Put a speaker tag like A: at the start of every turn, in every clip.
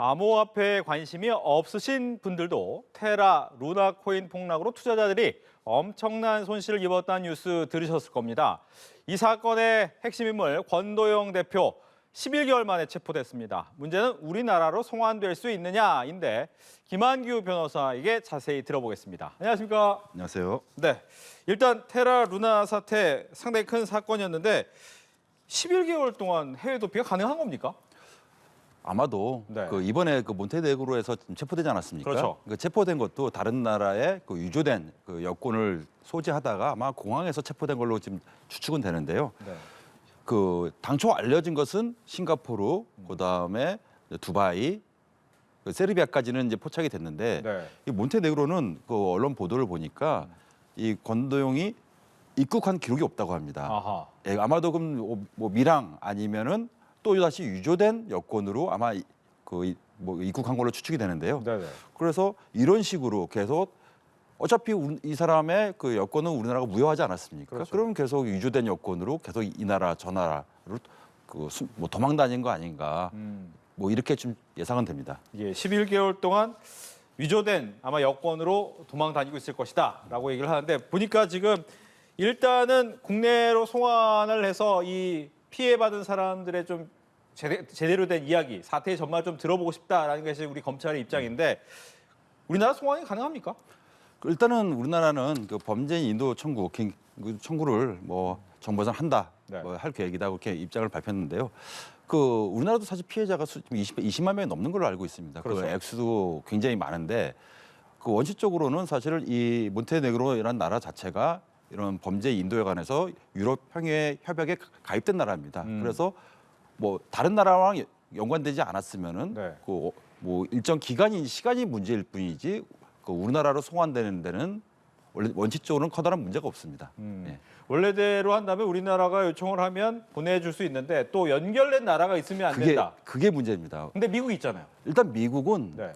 A: 암호화폐에 관심이 없으신 분들도 테라, 루나 코인 폭락으로 투자자들이 엄청난 손실을 입었다는 뉴스 들으셨을 겁니다. 이 사건의 핵심 인물 권도영 대표 11개월 만에 체포됐습니다. 문제는 우리나라로 송환될 수 있느냐인데 김한규 변호사에게 자세히 들어보겠습니다. 안녕하십니까?
B: 안녕하세요.
A: 네, 일단 테라, 루나 사태 상당히 큰 사건이었는데 11개월 동안 해외 도피가 가능한 겁니까?
B: 아마도
A: 네.
B: 이번에 몬테네그로에서 체포되지 않았습니까?
A: 그렇죠.
B: 체포된 것도 다른 나라의 유조된 여권을 소지하다가 아마 공항에서 체포된 걸로 지금 추측은 되는데요.
A: 네.
B: 당초 알려진 것은 싱가포르, 그다음에 두바이, 세르비아까지는 이제 포착이 됐는데
A: 네.
B: 이 몬테네그로는 언론 보도를 보니까 이 권도용이 입국한 기록이 없다고 합니다.
A: 아하.
B: 예, 아마도 그럼 미랑 아니면은 또 다시 유조된 여권으로 아마 입국한 걸로 추측이 되는데요.
A: 네네.
B: 그래서 이런 식으로 계속 어차피 이 사람의 여권은 우리나라가 무효하지 않았습니까?
A: 그렇죠.
B: 그럼 계속 유조된 여권으로 계속 이 나라 저 나라로 도망 다닌 거 아닌가? 이렇게 좀 예상은 됩니다.
A: 예, 11개월 동안 위조된 아마 여권으로 도망 다니고 있을 것이다라고 얘기를 하는데 보니까 지금 일단은 국내로 송환을 해서 이 피해받은 사람들의 좀 제대로 된 이야기, 사태의 전말 좀 들어보고 싶다라는 것이 우리 검찰의 입장인데 우리나라 송환이 가능합니까?
B: 일단은 우리나라는 범죄인 인도 청구를 정부에서 한다,
A: 네.
B: 할 계획이다 그렇게 입장을 밝혔는데요. 우리나라도 사실 피해자가 20만 명이 넘는 걸로 알고 있습니다.
A: 그렇죠.
B: 액수도 굉장히 많은데 원칙적으로는 사실 이 몬테네그로라는 나라 자체가 이런 범죄 인도에 관해서 유럽 평화 협약에 가입된 나라입니다. 그래서 다른 나라랑 연관되지 않았으면은
A: 네.
B: 일정 시간이 문제일 뿐이지 우리나라로 송환되는 데는 원칙적으로는 커다란 문제가 없습니다. 예.
A: 원래대로 한다면 우리나라가 요청을 하면 보내줄 수 있는데 또 연결된 나라가 있으면 안 된다.
B: 그게 문제입니다.
A: 근데 미국이 있잖아요.
B: 일단 미국은
A: 네.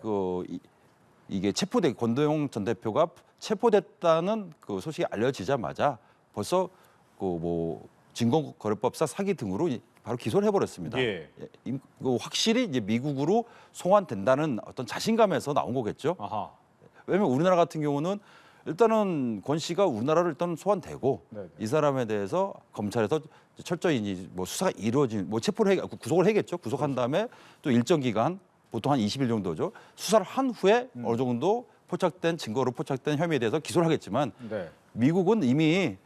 B: 이게 권도용 전 대표가 체포됐다는 소식이 알려지자마자 벌써 증권거래법상 사기 등으로 바로 기소를 해버렸습니다.
A: 예.
B: 확실히 이제 미국으로 송환된다는 어떤 자신감에서 나온 거겠죠.
A: 아하.
B: 왜냐면 우리나라 같은 경우는 일단은 권 씨가 우리나라로 일단 소환되고
A: 네네.
B: 이 사람에 대해서 검찰에서 철저히 수사가 이루어진 체포를 구속을 해겠죠. 구속한 다음에 또 일정 기간 보통 한 20일 정도죠. 수사를 한 후에 어느 정도 증거로 포착된 혐의에 대해서 기소를 하겠지만
A: 네.
B: 미국은 이미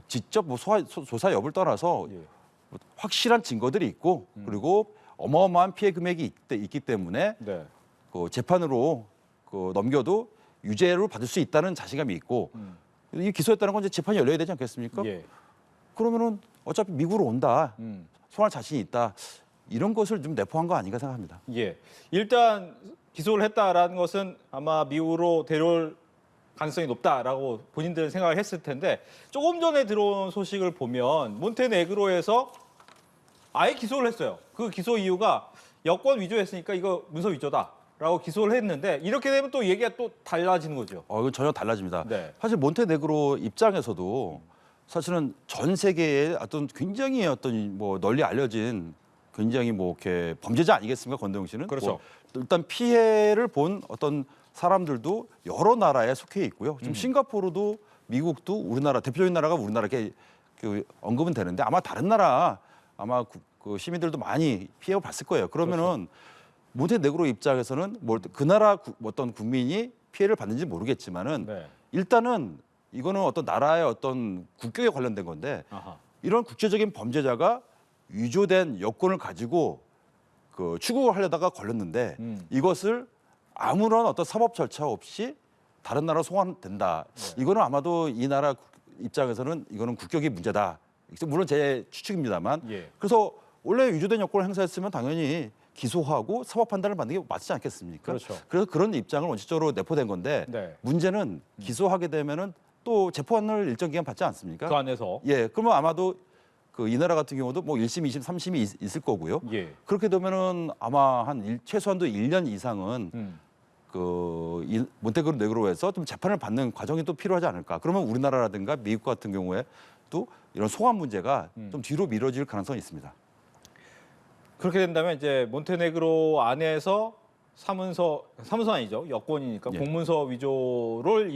B: 직접 조사 여부를 떠나서
A: 예.
B: 확실한 증거들이 있고 그리고 어마어마한 피해 금액이 있기 때문에
A: 네.
B: 재판으로 넘겨도 유죄를 받을 수 있다는 자신감이 있고 이 기소했다는 건 이제 재판이 열려야 되지 않겠습니까?
A: 예.
B: 그러면은 어차피 미국으로 온다, 소환할 자신이 있다 이런 것을 좀 내포한 거 아닌가 생각합니다.
A: 예. 일단 기소를 했다라는 것은 아마 미국으로 데려올 가능성이 높다라고 본인들은 생각을 했을 텐데 조금 전에 들어온 소식을 보면 몬테네그로에서 아예 기소를 했어요. 그 기소 이유가 여권 위조했으니까 이거 문서 위조다라고 기소를 했는데 이렇게 되면 또 얘기가 또 달라지는 거죠.
B: 이건 전혀 달라집니다.
A: 네.
B: 사실 몬테네그로 입장에서도 사실은 전 세계에 굉장히 널리 알려진 굉장히 이렇게 범죄자 아니겠습니까, 권도영 씨는?
A: 그렇죠.
B: 일단 피해를 본 어떤 사람들도 여러 나라에 속해 있고요. 지금 싱가포르도 미국도 우리나라 대표적인 나라가 우리나라 이렇게 언급은 되는데 아마 다른 나라 시민들도 많이 피해를 봤을 거예요. 그러면은 몬테네그로 입장에서는 그 나라 어떤 국민이 피해를 받는지 모르겠지만은
A: 네.
B: 일단은 이거는 어떤 나라의 어떤 국격에 관련된 건데
A: 아하.
B: 이런 국제적인 범죄자가 위조된 여권을 가지고 추국을 하려다가 걸렸는데 이것을 아무런 어떤 사법 절차 없이 다른 나라로 송환된다. 이거는 아마도 이 나라 입장에서는 이거는 국격의 문제다. 물론 제 추측입니다만.
A: 예.
B: 그래서 원래 위조된 여권을 행사했으면 당연히 기소하고 사법 판단을 받는 게 맞지 않겠습니까?
A: 그렇죠.
B: 그래서 그런 입장을 원칙적으로 내포된 건데
A: 네.
B: 문제는 기소하게 되면은 또 재판을 일정 기간 받지 않습니까?
A: 그 안에서
B: 예, 그러면 아마도 이 나라 같은 경우도 1심, 2심, 3심이 있을 거고요.
A: 예.
B: 그렇게 되면은 아마 최소한도 1년 이상은 몬테네그로에서 좀 재판을 받는 과정이 또 필요하지 않을까. 그러면 우리나라라든가 미국 같은 경우에 또 이런 송환 문제가 좀 뒤로 미뤄질 가능성이 있습니다.
A: 그렇게 된다면 이제 몬테네그로 안에서 사문서 아니죠. 여권이니까
B: 예.
A: 공문서 위조를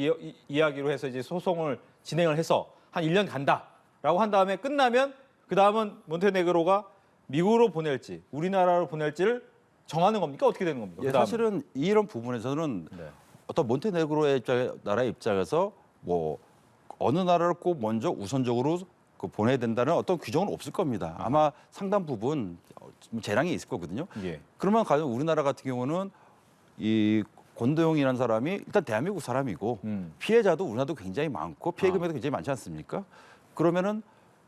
A: 이야기로 해서 이제 소송을 진행을 해서 한 1년 간다라고 한 다음에 끝나면 그 다음은 몬테네그로가 미국으로 보낼지 우리나라로 보낼지를 정하는 겁니까? 어떻게 되는 겁니까?
B: 예,
A: 그다음은?
B: 사실은 이런 부분에서는
A: 네.
B: 어떤 몬테네그로의 나라의 입장에서 뭐 어느 나라를 꼭 먼저 우선적으로 보내야 된다는 어떤 규정은 없을 겁니다. 아마 상당 부분 재량이 있을 거거든요.
A: 예.
B: 그러면 과연 우리나라 같은 경우는 이 권도영이라는 사람이 일단 대한민국 사람이고 피해자도 우리나라도 굉장히 많고 피해 금액도 굉장히 많지 않습니까? 그러면은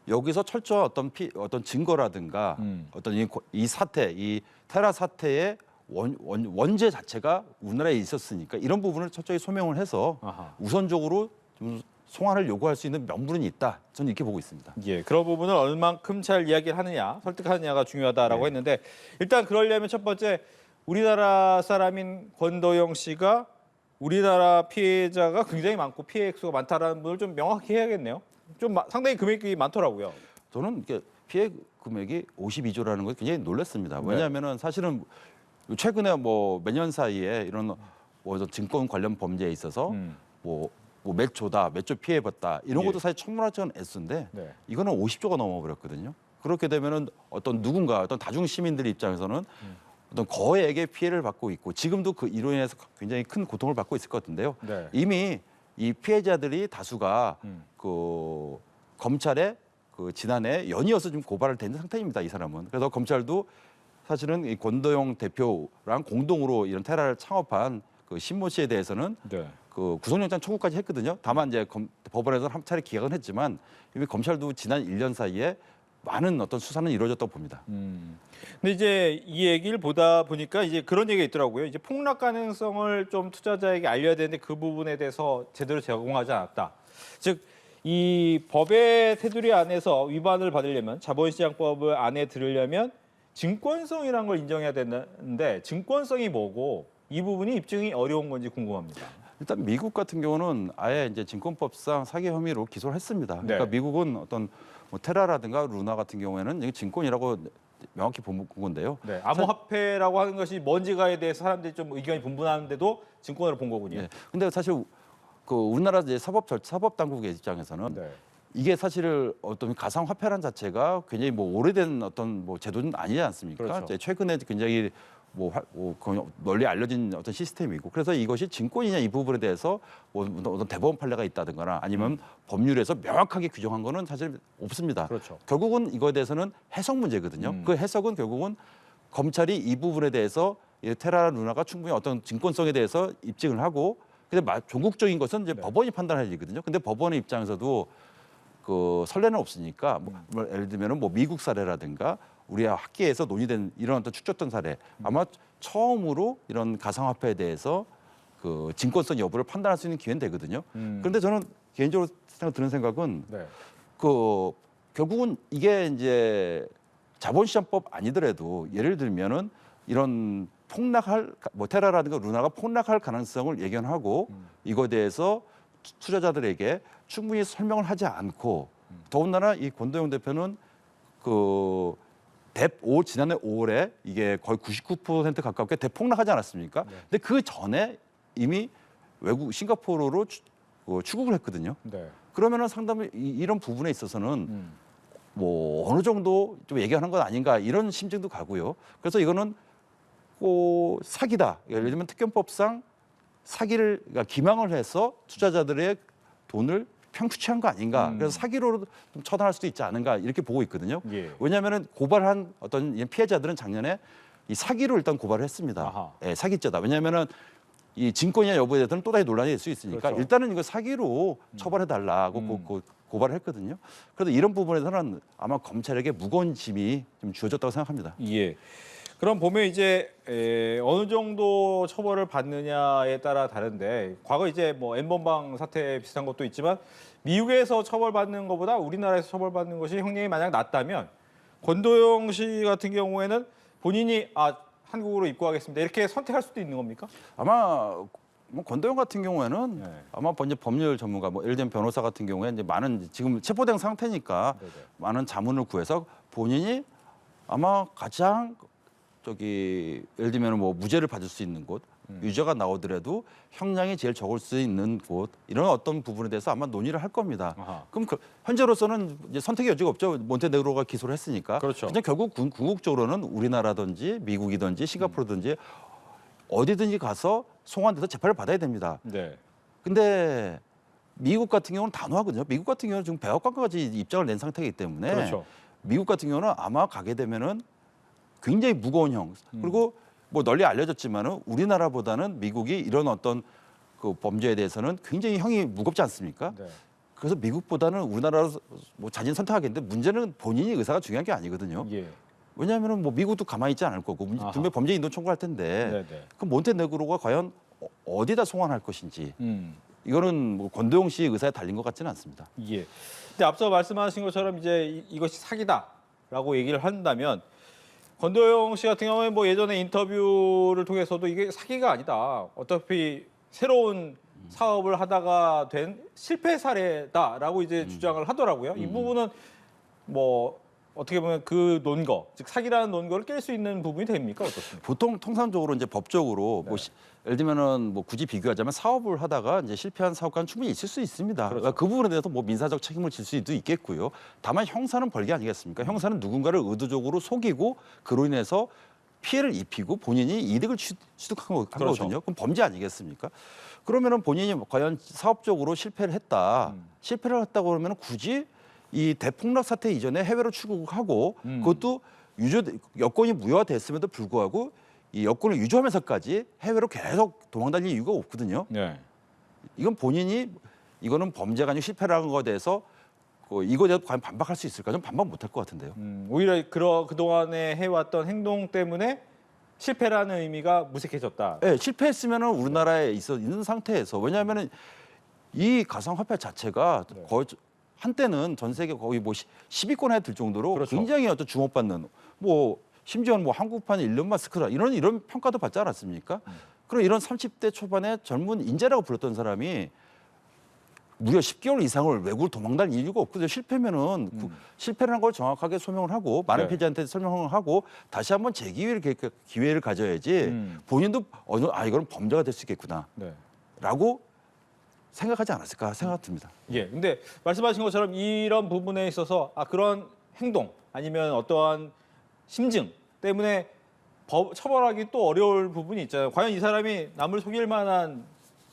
B: 여기서 철저한 어떤 증거라든가 어떤 이 사태, 이 테라 사태의 원죄 자체가 우리나라에 있었으니까 이런 부분을 철저히 소명을 해서
A: 아하.
B: 우선적으로 좀 송환을 요구할 수 있는 명분이 있다. 저는 이렇게 보고 있습니다.
A: 예, 그런 부분을 얼만큼 잘 이야기를 하느냐, 설득하느냐가 중요하다라고 했는데 일단 그러려면 첫 번째 우리나라 사람인 권도영 씨가 우리나라 피해자가 굉장히 많고 피해 액수가 많다라는 부분을 좀 명확히 해야겠네요. 좀 상당히 금액이 많더라고요.
B: 저는 이렇게 피해 금액이 52조라는 거 굉장히 놀랐습니다. 왜냐하면은 사실은 최근에 뭐 몇 년 사이에 이런 뭐 증권 관련 범죄에 있어서 뭐 몇 조다, 몇 조 피해봤다 이런 것도 사실 천문학적인 액수인데
A: 네.
B: 이거는 50조가 넘어버렸거든요. 그렇게 되면은 어떤 누군가 어떤 다중 시민들 입장에서는 어떤 거액의 피해를 받고 있고 지금도 그 이로 인해서 굉장히 큰 고통을 받고 있을 것 같은데요.
A: 네.
B: 이미 이 피해자들이 다수가 그 검찰에 그 지난해 연이어서 좀 고발을 된 상태입니다. 이 사람은. 그래서 검찰도 사실은 이 권도영 대표랑 공동으로 이런 테라를 창업한 그 신모 씨에 대해서는
A: 네.
B: 그 구속영장 청구까지 했거든요. 다만 이제 법원에서 한 차례 기각은 했지만 이미 검찰도 지난 1년 사이에 많은 어떤 수사는 이루어졌다고 봅니다.
A: 근데 이제 이 얘기를 보다 보니까 이제 그런 얘기가 있더라고요. 이제 폭락 가능성을 좀 투자자에게 알려야 되는데 그 부분에 대해서 제대로 제공하지 않았다. 즉, 이 법의 테두리 안에서 위반을 받으려면 자본시장법을 안에 들으려면 증권성이라는 걸 인정해야 되는데 증권성이 뭐고 이 부분이 입증이 어려운 건지 궁금합니다.
B: 일단 미국 같은 경우는 아예 이제 증권법상 사기 혐의로 기소를 했습니다. 그러니까
A: 네.
B: 미국은 어떤 뭐 테라라든가 루나 같은 경우에는 이게 증권이라고 명확히 본 건데요.
A: 네, 암호화폐라고 하는 것이 뭔지가에 대해서 사람들이 좀 의견이 분분하는데도 증권으로 본 거군요.
B: 예. 근데 사실 그 우리나라 이제 사법 당국의 입장에서는
A: 네.
B: 이게 사실 어떤 가상 화폐란 자체가 굉장히 뭐 오래된 어떤 뭐 제도는 아니지 않습니까?
A: 그렇죠.
B: 이제 최근에 굉장히 거의 널리 알려진 어떤 시스템이고 그래서 이것이 증권이냐 이 부분에 대해서 뭐 어떤 대법원 판례가 있다든가 아니면 법률에서 명확하게 규정한 거는 사실 없습니다.
A: 그렇죠.
B: 결국은 이거에 대해서는 해석 문제거든요. 그 해석은 결국은 검찰이 이 부분에 대해서 이 테라 루나가 충분히 어떤 증권성에 대해서 입증을 하고 근데 종국적인 것은 이제 법원이 판단할 일이거든요. 근데 법원의 입장에서도 그 선례는 없으니까 뭐 예를 들면은 뭐 미국 사례라든가 우리 학계에서 논의된 이런 어떤 축적된 사례 아마 처음으로 이런 가상화폐에 대해서 그 증권성 여부를 판단할 수 있는 기회는 되거든요. 그런데 저는 개인적으로 드는 생각은
A: 네.
B: 그 결국은 이게 이제 자본시장법 아니더라도 예를 들면은 이런 폭락할 뭐 테라라든가 루나가 폭락할 가능성을 예견하고 이거에 대해서 투자자들에게 충분히 설명을 하지 않고 더군다나 이 권도영 대표는 그 지난해 5월에 이게 거의 99% 가깝게 대폭락하지 않았습니까? 근데 그 전에 이미 외국 싱가포르로 출국을 했거든요.
A: 네.
B: 그러면은 상당히 이런 부분에 있어서는 뭐 어느 정도 좀 얘기하는 건 아닌가 이런 심증도 가고요. 그래서 이거는 사기다. 예를 들면 특검법상 사기를 그러니까 기망을 해서 투자자들의 돈을 평투치한 거 아닌가. 그래서 사기로 좀 처단할 수도 있지 않은가 이렇게 보고 있거든요.
A: 예.
B: 왜냐하면 고발한 어떤 피해자들은 작년에 이 사기로 일단 고발을 했습니다.
A: 아하.
B: 예, 사기죄다. 왜냐하면 이 증권이냐 여부에 대해서는 또다시 논란이 될 수 있으니까
A: 그렇죠.
B: 일단은 이거 사기로 처벌해달라고 고발을 했거든요. 그래서 이런 부분에서는 아마 검찰에게 무거운 짐이 좀 주어졌다고 생각합니다.
A: 예. 그럼 보면 이제 어느 정도 처벌을 받느냐에 따라 다른데 과거 이제 뭐 N번방 사태 비슷한 것도 있지만 미국에서 처벌받는 것보다 우리나라에서 처벌받는 것이 형량이 만약 낮다면 권도영 씨 같은 경우에는 본인이 한국으로 입국하겠습니다 이렇게 선택할 수도 있는 겁니까?
B: 아마 뭐 권도영 같은 경우에는
A: 네.
B: 아마 이제 법률 전문가, 뭐 예를 들면 변호사 같은 경우에 이제 많은 지금 체포된 상태니까
A: 네네.
B: 많은 자문을 구해서 본인이 아마 가장 예를 들면 뭐 무죄를 받을 수 있는 곳, 유죄가 나오더라도 형량이 제일 적을 수 있는 곳 이런 어떤 부분에 대해서 아마 논의를 할 겁니다.
A: 아하.
B: 그럼 현재로서는 이제 선택의 여지가 없죠. 몬테네그로가 기소를 했으니까.
A: 그렇죠.
B: 그냥 결국 궁극적으로는 우리나라든지 미국이든지 싱가포르든지 어디든지 가서 송환돼서 재판을 받아야 됩니다.
A: 네.
B: 근데 미국 같은 경우는 단호하거든요. 미국 같은 경우는 지금 백악관까지 입장을 낸 상태이기 때문에
A: 그렇죠.
B: 미국 같은 경우는 아마 가게 되면은 굉장히 무거운 형 그리고 뭐 널리 알려졌지만은 우리나라보다는 미국이 이런 어떤 그 범죄에 대해서는 굉장히 형이 무겁지 않습니까?
A: 네.
B: 그래서 미국보다는 우리나라로 뭐 자진 선택하겠는데 문제는 본인이 의사가 중요한 게 아니거든요.
A: 예.
B: 왜냐하면은 뭐 미국도 가만히 있지 않을 거고
A: 아하.
B: 분명 범죄 인도 청구할 텐데
A: 네네.
B: 그럼 몬테네그로가 과연 어디다 송환할 것인지
A: 음.
B: 이거는 뭐 권도영 씨의 의사에 달린 것 같지는 않습니다.
A: 예. 근데 앞서 말씀하신 것처럼 이제 이것이 사기다라고 얘기를 한다면 권도영 씨 같은 경우에 뭐 예전에 인터뷰를 통해서도 이게 사기가 아니다. 어차피 새로운 사업을 하다가 된 실패 사례다라고 이제 주장을 하더라고요. 이 부분은 뭐 어떻게 보면 그 논거, 즉 사기라는 논거를 깰 수 있는 부분이 됩니까? 어떻습니까?
B: 보통 통상적으로 이제 법적으로 뭐 예를 들면은 뭐 굳이 비교하자면 사업을 하다가 이제 실패한 사업가는 충분히 있을 수 있습니다.
A: 그렇죠.
B: 그 부분에 대해서 뭐 민사적 책임을 질 수도 있겠고요. 다만 형사는 벌게 아니겠습니까? 형사는 누군가를 의도적으로 속이고 그로 인해서 피해를 입히고 본인이 이득을 취득한
A: 그렇죠.
B: 거거든요. 그럼 범죄 아니겠습니까? 그러면은 본인이 과연 사업적으로 실패를 했다. 실패를 했다고 그러면 굳이 이 대폭락 사태 이전에 해외로 출국하고 그것도 여권이 무효화됐음에도 불구하고 이 여권을 유지하면서까지 해외로 계속 도망다닐 이유가 없거든요.
A: 네.
B: 이건 본인이 이거는 범죄가 아니고 실패라는 거에 대해서 이거에 대해서 과연 반박할 수 있을까? 좀 반박 못할 것 같은데요.
A: 오히려 그동안에 해왔던 행동 때문에 실패라는 의미가 무색해졌다.
B: 네, 실패했으면 우리나라에 있는 상태에서 왜냐하면 이 가상화폐 자체가
A: 네.
B: 거의 한때는 전 세계 거의 뭐 10위권에 들 정도로
A: 그렇죠.
B: 굉장히 어떤 주목받는 뭐 심지어는 뭐 한국판 일론 마스크라 이런 평가도 받지 않았습니까? 그럼 이런 30대 초반의 젊은 인재라고 불렀던 사람이 무려 10개월 이상을 외국을 도망다닐 이유가 없거든요. 실패면은 실패라는 걸 정확하게 설명을 하고 많은
A: 네.
B: 피해자한테 설명을 하고 다시 한번 기회를 가져야지 본인도 이거는 범죄가 될 수 있겠구나라고
A: 네.
B: 생각하지 않았을까 생각됩니다.
A: 예. 근데 말씀하신 것처럼 이런 부분에 있어서 그런 행동 아니면 어떠한 심증 때문에 처벌하기 또 어려울 부분이 있잖아요. 과연 이 사람이 남을 속일 만한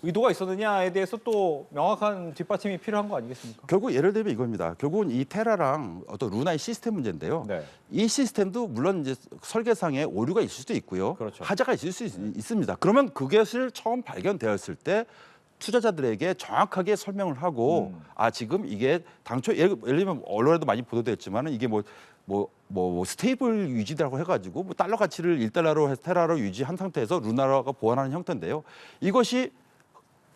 A: 의도가 있었느냐에 대해서 또 명확한 뒷받침이 필요한 거 아니겠습니까?
B: 결국 예를 들면 이겁니다. 결국은 이 테라랑 어떤 루나의 시스템 문제인데요.
A: 네.
B: 이 시스템도 물론 이제 설계상에 오류가 있을 수도 있고요.
A: 그렇죠.
B: 하자가 있을 수 있습니다. 그러면 그것을 처음 발견되었을 때 투자자들에게 정확하게 설명을 하고 지금 이게 당초 예를 들면 언론에도 많이 보도됐지만은 이게 뭐 스테이블 유지라고 해가지고 뭐 달러 가치를 1달러로 해서 테라로 유지한 상태에서 루나가 보완하는 형태인데요. 이것이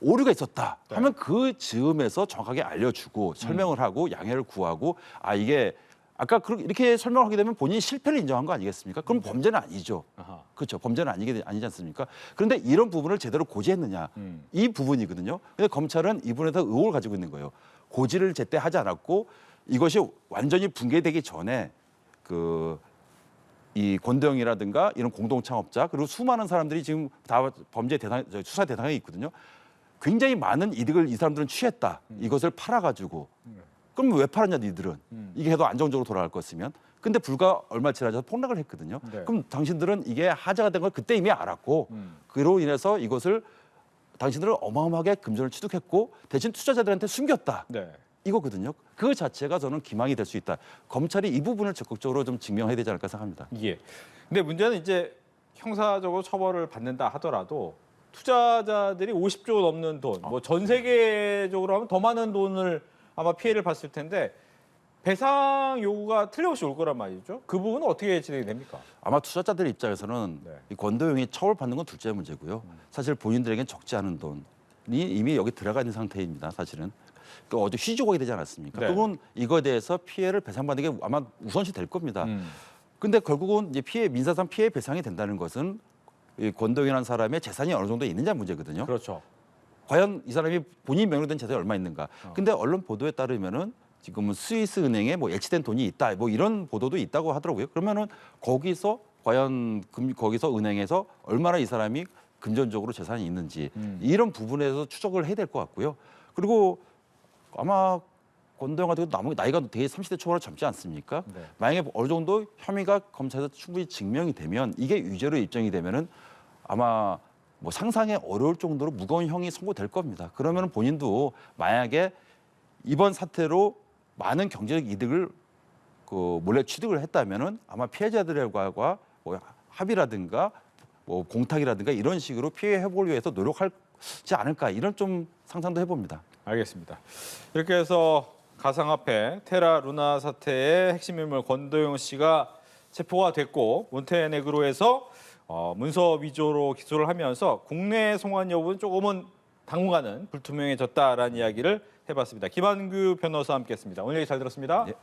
B: 오류가 있었다 하면 그 즈음에서 정확하게 알려주고 설명을 하고 양해를 구하고 이게 아까 이렇게 설명하게 되면 본인이 실패를 인정한 거 아니겠습니까? 그럼 범죄는 아니죠.
A: 아하.
B: 그렇죠. 범죄는 아니지 않습니까? 그런데 이런 부분을 제대로 고지했느냐 이 부분이거든요. 근데 검찰은 이 부분에서 의혹을 가지고 있는 거예요. 고지를 제때 하지 않았고 이것이 완전히 붕괴되기 전에 이 권도영이라든가 이런 공동 창업자 그리고 수많은 사람들이 지금 다 범죄 수사 대상에 있거든요. 굉장히 많은 이득을 이 사람들은 취했다. 이것을 팔아가지고. 그럼 왜 팔았냐 니들은. 이게 해도 안정적으로 돌아갈 것이면. 근데 불과 얼마 지나서 폭락을 했거든요.
A: 네.
B: 그럼 당신들은 이게 하자가 된 걸 그때 이미 알았고 그로 인해서 이것을 당신들은 어마어마하게 금전을 취득했고 대신 투자자들한테 숨겼다.
A: 네.
B: 이거거든요. 그 자체가 저는 기망이 될 수 있다. 검찰이 이 부분을 적극적으로 좀 증명해야 되지 않을까 생각합니다.
A: 예. 근데 문제는 이제 형사적으로 처벌을 받는다 하더라도 투자자들이 50조 넘는 돈, 뭐 전 세계적으로 하면 더 많은 돈을 아마 피해를 봤을 텐데 배상 요구가 틀림없이 올 거란 말이죠. 그 부분은 어떻게 진행이 됩니까?
B: 아마 투자자들 입장에서는
A: 네.
B: 이 권도영이 처벌받는 건 둘째 문제고요. 사실 본인들에겐 적지 않은 돈이 이미 여기 들어가 있는 상태입니다. 사실은. 어디 휘주고가 되지 않았습니까?
A: 네.
B: 그건 이거에 대해서 피해를 배상받는 게 아마 우선시 될 겁니다. 근데 결국은 이제 민사상 피해 배상이 된다는 것은 이 권도영이라는 사람의 재산이 어느 정도 있느냐 문제거든요.
A: 그렇죠.
B: 과연 이 사람이 본인 명의로 된 재산이 얼마 있는가? 근데 언론 보도에 따르면은 지금은 스위스 은행에 뭐 예치된 돈이 있다, 뭐 이런 보도도 있다고 하더라고요. 그러면은 거기서 과연 거기서 은행에서 얼마나 이 사람이 금전적으로 재산이 있는지 이런 부분에서 추적을 해야 될 것 같고요. 그리고 아마 권도영 같은 경우 나이가 되게 30대 초반으로 젊지 않습니까?
A: 네.
B: 만약에 어느 정도 혐의가 검찰에서 충분히 증명이 되면 이게 유죄로 입증이 되면은 아마 뭐 상상에 어려울 정도로 무거운 형이 선고될 겁니다. 그러면 본인도 만약에 이번 사태로 많은 경제적 이득을 그 몰래 취득을 했다면은 아마 피해자들과 뭐 합의라든가 뭐 공탁이라든가 이런 식으로 피해 회복을 위해서 노력하지 않을까 이런 좀 상상도 해봅니다.
A: 알겠습니다. 이렇게 해서 가상화폐 테라 루나 사태의 핵심 인물 권도영 씨가 체포가 됐고 몬테네그로에서 문서 위조로 기소를 하면서 국내 송환 여부는 조금은 당분간은 불투명해졌다라는 이야기를 해봤습니다. 김한규 변호사와 함께했습니다. 오늘 얘기 잘 들었습니다.
B: 예.